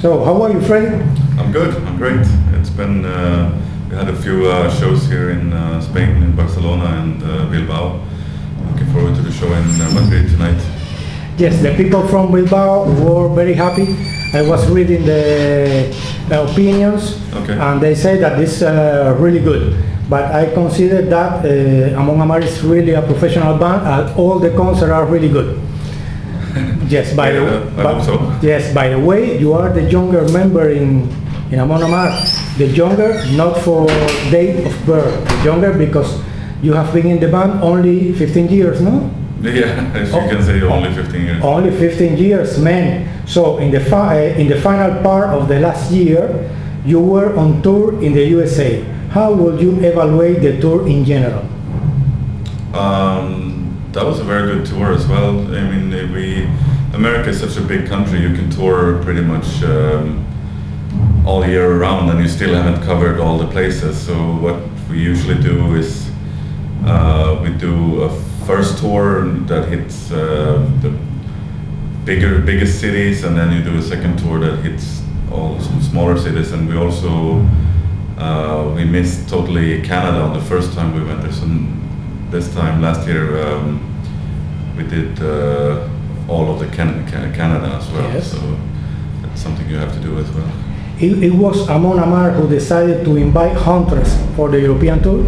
So, how are you, Fredrik? I'm good. I'm great. It's been we had a few shows here in Spain, in Barcelona and Bilbao. Looking forward to the show in Madrid tonight. Yes, the people from Bilbao were very happy. I was reading the opinions, Okay. and they say that it's really good. But I consider that Amon Amarth is really a professional band, and all the concerts are really good. Yes, I hope so. Yes, by the way, you are the younger member in Amon Amarth. The younger, not for date of birth, the younger because you have been in the band only 15 years, no? Yeah, as you can say, only 15 years. Only 15 years, man. So in the final part of the last year, you were on tour in the USA. How would you evaluate the tour in general? That was a very good tour as well. I mean, America is such a big country. You can tour pretty much all year round, and you still haven't covered all the places. So what we usually do is we do a first tour that hits the biggest cities, and then you do a second tour that hits all some smaller cities. And we also we missed totally Canada on the first time we went there. So this time last year we did all of the Canada as well. Yes. So that's something you have to do as well. It was Amon Amarth who decided to invite Huntress for the European tour?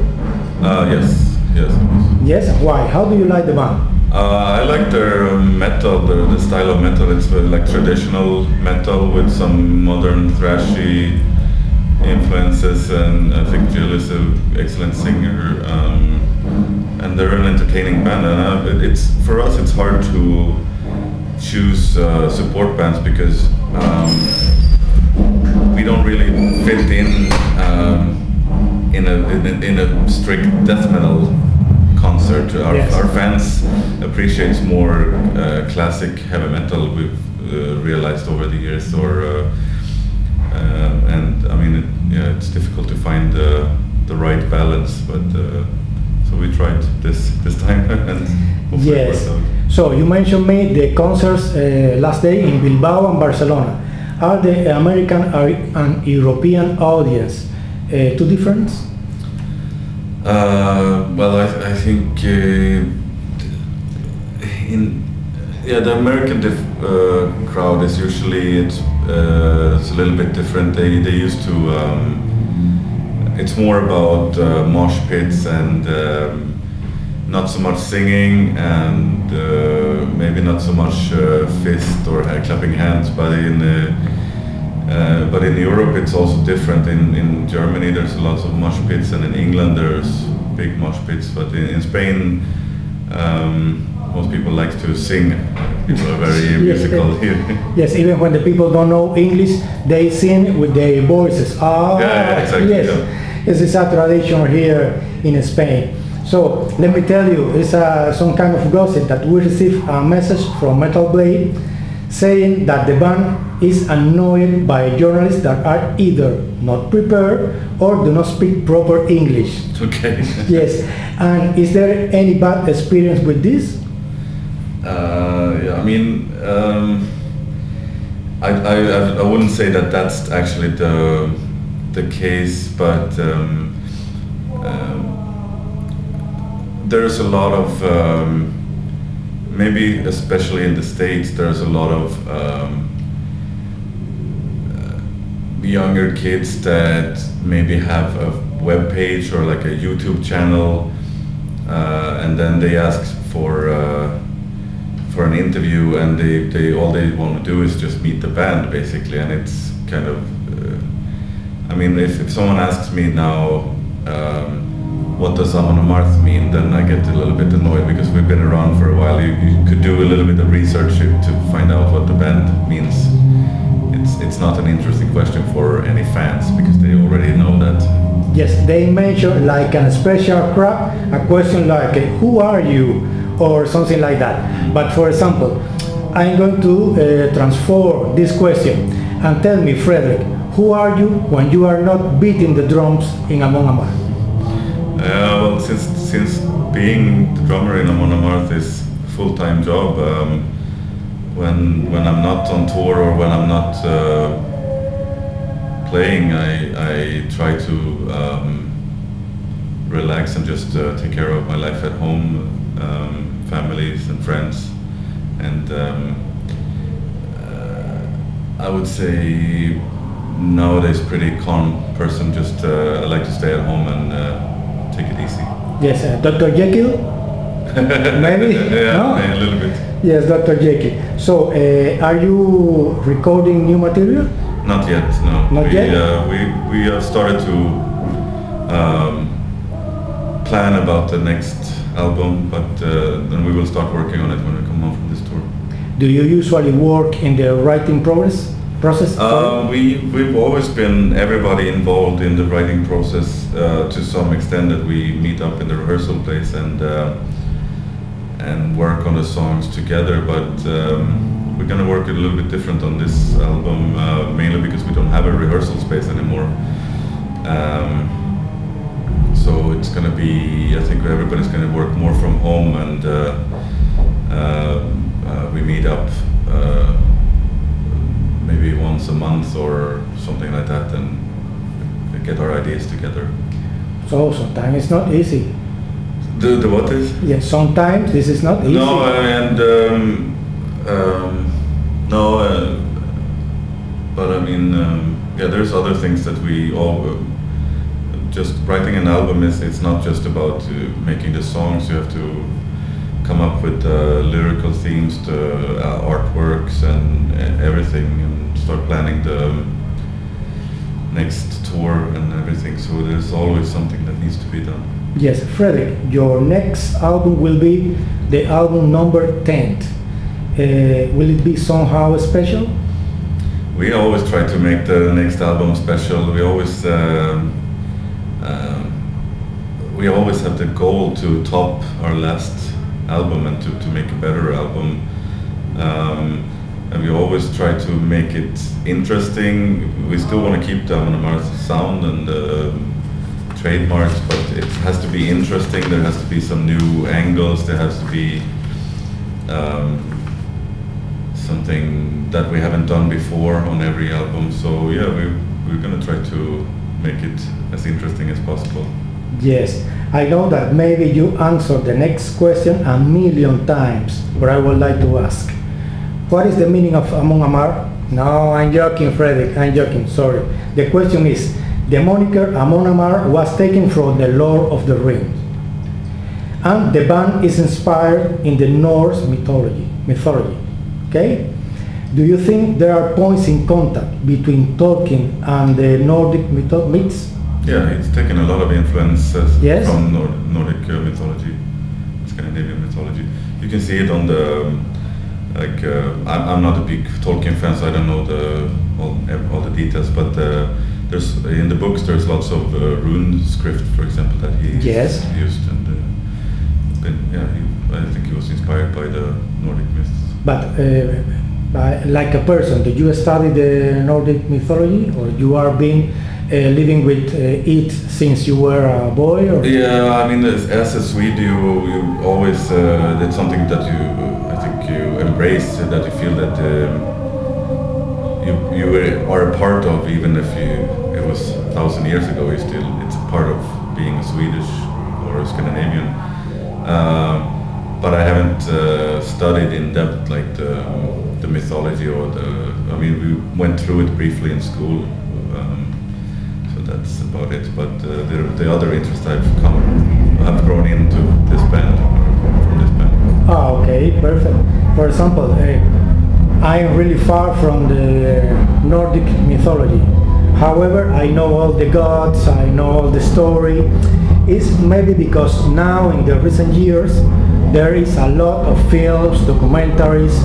Yes, it was. Yes, why? How do you like the band? I like their metal, the style of metal. It's like traditional metal with some modern thrashy influences, and I think Jill is an excellent singer, and they're an entertaining band. And it's for us, it's hard to choose support bands because we don't really fit in a strict death metal concert. Our fans appreciates more classic heavy metal. We've realized over the years, and I mean, it's difficult to find the right balance. But so we tried this time, and hopefully it Yes. worked out. So you mentioned me the concerts last day in Bilbao and Barcelona. Are the American and European audience too different? Well, I think the American crowd is usually it's a little bit different. They used to it's more about mosh pits and not so much singing and maybe not so much fist or clapping hands, but in Europe it's also different. In Germany there's lots of mosh pits, and in England there's big mosh pits, but in Spain most people like to sing. People are very musical here. Yes, even when the people don't know English, they sing with their voices. Yeah, exactly. Yes, Yeah. this is a tradition here in Spain. So let me tell you, it's some kind of gossip that we received a message from Metal Blade saying that the band is annoyed by journalists that are either not prepared or do not speak proper English. Okay. Yes, and is there any bad experience with this? Yeah, I mean, I wouldn't say that that's actually the case, but there's a lot of maybe especially in the States there's a lot of younger kids that maybe have a web page or like a YouTube channel, and then they ask for an interview, and they all they want to do is just meet the band basically, and it's kind of I mean, if someone asks me now what does Amon Amarth mean, then I get a little bit annoyed because we've been around for a while. You could do a little bit of research to find out what the band means. It's not an interesting question for any fans because they already know that. Yes, they mention like a special crap, a question like who are you or something like that. But for example, I'm going to transform this question and tell me, Fredrik, who are you when you are not beating the drums in Amon Amarth? Well, since being the drummer in Amon Amarth is a full-time job, when I'm not on tour or when I'm not playing, I try to relax and just take care of my life at home, families and friends, and I would say nowadays pretty calm person. Just I like to stay at home and take it easy. Yes, Dr. Jekyll? Maybe? Yeah, No? a little bit. Yes, Dr. Jekyll. So, are you recording new material? Not yet, no. Not yet? We have started to plan about the next album, but then we will start working on it when we come home from this tour. Do you usually work in the writing process? We've always been everybody involved in the writing process to some extent, that we meet up in the rehearsal place and work on the songs together. But we're gonna work a little bit different on this album, mainly because we don't have a rehearsal space anymore. So it's gonna be, I think everybody's gonna work more from home, and we meet up maybe once a month or something like that, and get our ideas together. So sometimes it's not easy. The what is? Yes, sometimes this is not easy. No, and but I mean, yeah, there's other things that we all. Just writing an album it's not just about making the songs. You have to come up with lyrical themes, the artworks, and everything, and start planning the next tour and everything. So there's always something that needs to be done. Yes, Fredrik, your next album will be the album number 10. Will it be somehow special? We always try to make the next album special. We always have the goal to top our last album and to make a better album. And we always try to make it interesting. We still want to keep the Amon Amarth sound and trademarks, but it has to be interesting. There has to be some new angles. There has to be something that we haven't done before on every album. So yeah, we're gonna try to make it as interesting as possible. Yes, I know that maybe you answered the next question a million times, but I would like to ask, what is the meaning of Amon Amarth? No, I'm joking, Fredrik, I'm joking, sorry. The question is, the moniker Amon Amarth was taken from the Lord of the Rings, and the band is inspired in the Norse mythology, okay? Do you think there are points in contact between Tolkien and the Nordic myths? Yeah, it's taken a lot of influences Yes? from Nordic mythology, Scandinavian mythology. You can see it on the, I'm not a big Tolkien fan, so I don't know all the details, but there's in the books there's lots of rune script, for example, that he Yes. used, and I think he was inspired by the Nordic myths. But like a person, did you study the Nordic mythology, or you are being living with it since you were a boy? Or? Yeah, I mean, as a Swede, you always that's something that I think you embrace, that you feel that you are a part of, even if it was 1,000 years ago. It's a part of being a Swedish or a Scandinavian. But I haven't studied in depth like the mythology or I mean, we went through it briefly in school. That's about it, but the other interest I've grown into this band, from this band. Ah, okay, perfect. For example, I am really far from the Nordic mythology. However, I know all the gods, I know all the story. It's maybe because now in the recent years there is a lot of films, documentaries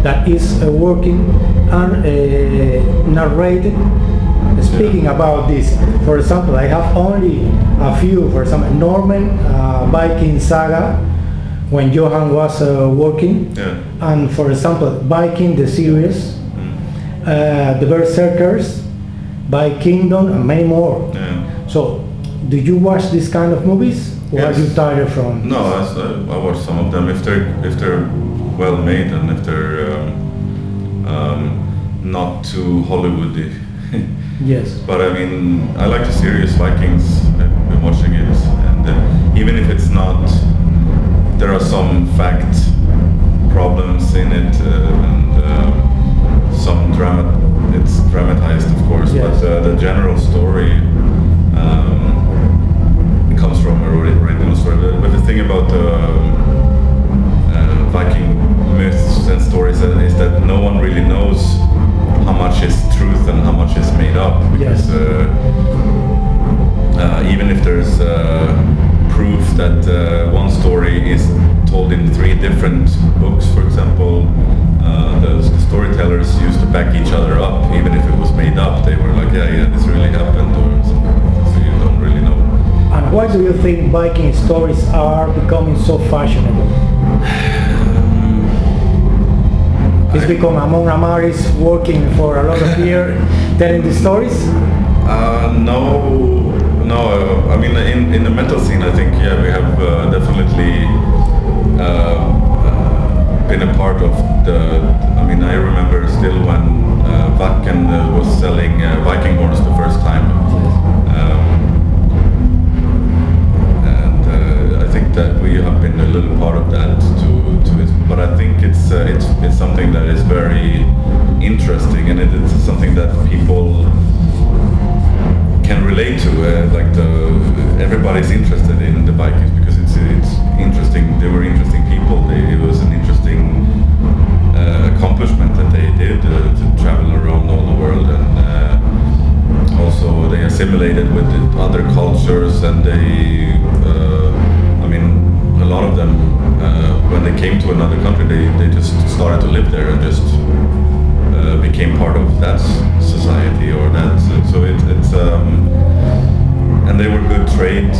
that is working and narrated. Speaking about this, for example, I have only a few. For example, Norman Viking saga, when Johan was working, and for example, Viking the series, the Berserkers, by Kingdom, and many more. Yeah. So, do you watch this kind of movies, or Yes. are you tired from? No, I watch some of them if they're well made and if they're not too Hollywoody. Yes. But I mean, I like the series Vikings. I've been watching it, and even if it's not, there are some fact problems in it, and some drama. It's dramatized, of course, Yes. but the general story comes from a original story. But the thing about Viking myths and stories is that no one really knows how much is truth and how much is made up. Because even if there's proof that one story is told in 3 different books, for example, the storytellers used to back each other up. Even if it was made up, they were like, yeah, this really happened, or something. So you don't really know. And why do you think Viking stories are becoming so fashionable? It's because Amon Amarth is working for a lot of years telling the stories? No. I mean, in the metal scene, I think, yeah, we have definitely been a part of the. I mean, I remember still when Wacken was selling Viking horns the first time, and I think that we have been a little part of that to it. But I think it's something that is very interesting, and it's something that people can relate to. Everybody's interested in the Vikings because it's interesting. They were interesting people. It was an interesting accomplishment that they did to travel around all the world, and also they assimilated with the other cultures, and they. I mean, a lot of them when they came to another country, they just started to live there and just became part of that society or that. So it's and they were good trade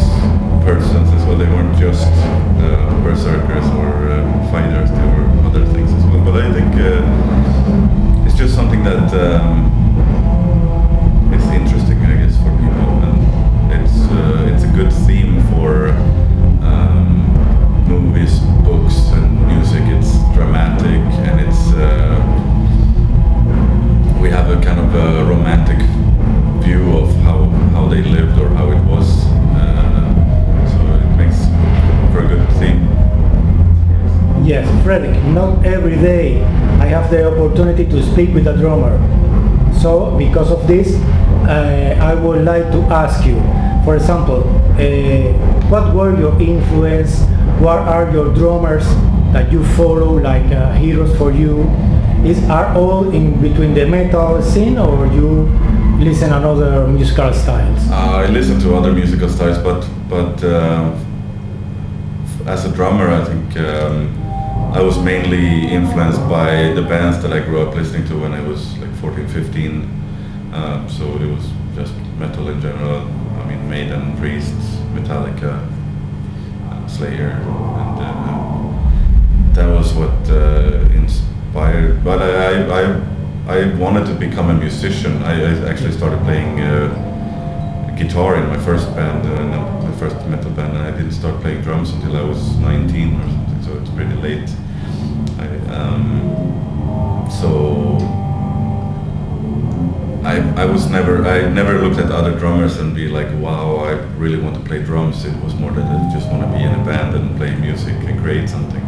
persons as well. They weren't just berserkers or fighters. They were other things as well. But I think it's just something that it's interesting, I guess, for people, and it's a good theme for movies, books, and music. It's dramatic, and we have a kind of a romantic view of how they lived or how it was. So it makes for a good theme. Yes, Fredrik, not every day I have the opportunity to speak with a drummer. So because of this, I would like to ask you, for example, what were your influence? What are your drummers that you follow, like heroes for you? Are all in between the metal scene, or you listen to other musical styles? I listen to other musical styles, but as a drummer, I think I was mainly influenced by the bands that I grew up listening to when I was like 14, 15. So it was just metal in general. I mean, Maiden, Priest, Metallica, Slayer, and that was what inspired. But I wanted to become a musician. I actually started playing guitar in my first band, my first metal band, and I didn't start playing drums until I was 19 or something. So it's pretty late. I never looked at other drummers and be like, wow, I really want to play drums. It was more that I just want to be in a band and play music and create something.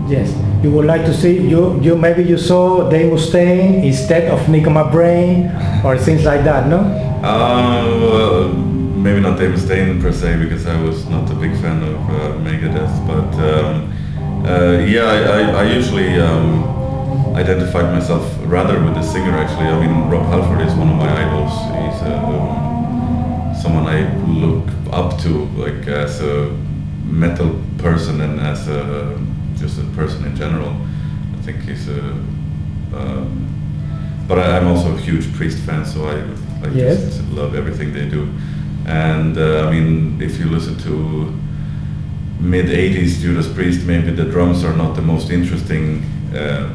Yes, you would like to see, maybe you saw Dave Mustaine instead of Nick McBrain or things like that, no? Maybe not Dave Mustaine per se, because I was not a big fan of Megadeth, but I usually identified myself rather with the singer, actually. I mean, Rob Halford is one of my idols. He's someone I look up to, like, as a metal person and as just a person in general. I think he's but I'm also a huge Priest fan, so I just love everything they do. And I mean, if you listen to mid-80s Judas Priest, maybe the drums are not the most interesting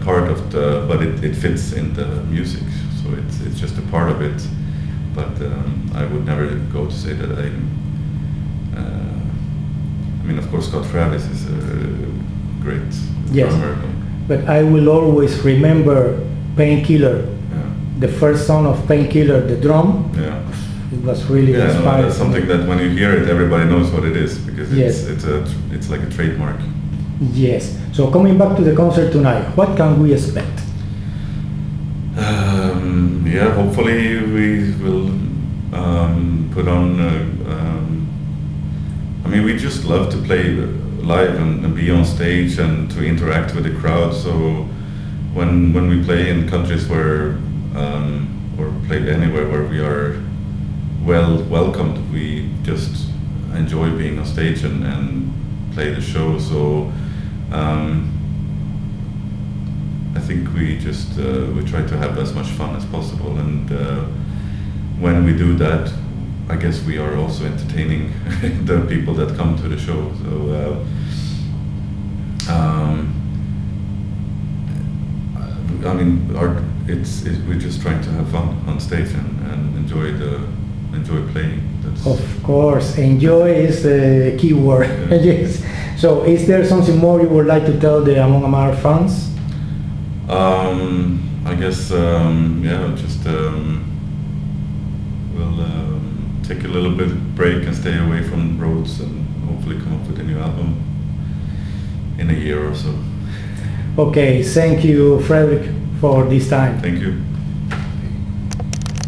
part of but it fits in the music, so it's just a part of it. But I would never go to say that I mean, of course, Scott Travis is a great drummer. But I will always remember Painkiller. the first song of Painkiller, the drum. Yeah. It was really Yeah, no, inspiring. that's something that when you hear it, everybody knows what it is because Yes. it's like a trademark. Yes. So coming back to the concert tonight, what can we expect? Yeah, hopefully we will put on. I mean, we just love to play live and be on stage and to interact with the crowd. So when we play in countries where or play anywhere where we are welcomed, we just enjoy being on stage and play the show. So I think we just we try to have as much fun as possible, and when we do that, I guess we are also entertaining the people that come to the show. So I mean, we're just trying to have fun on stage and enjoy playing. That's Of course, enjoy is the key word. Yeah. Yes. So is there something more you would like to tell the Amon Amarth fans? I guess, yeah, just we'll take a little bit break and stay away from roads and hopefully come up with a new album in a year or so. Okay, thank you, Fredrik, for this time. Thank you.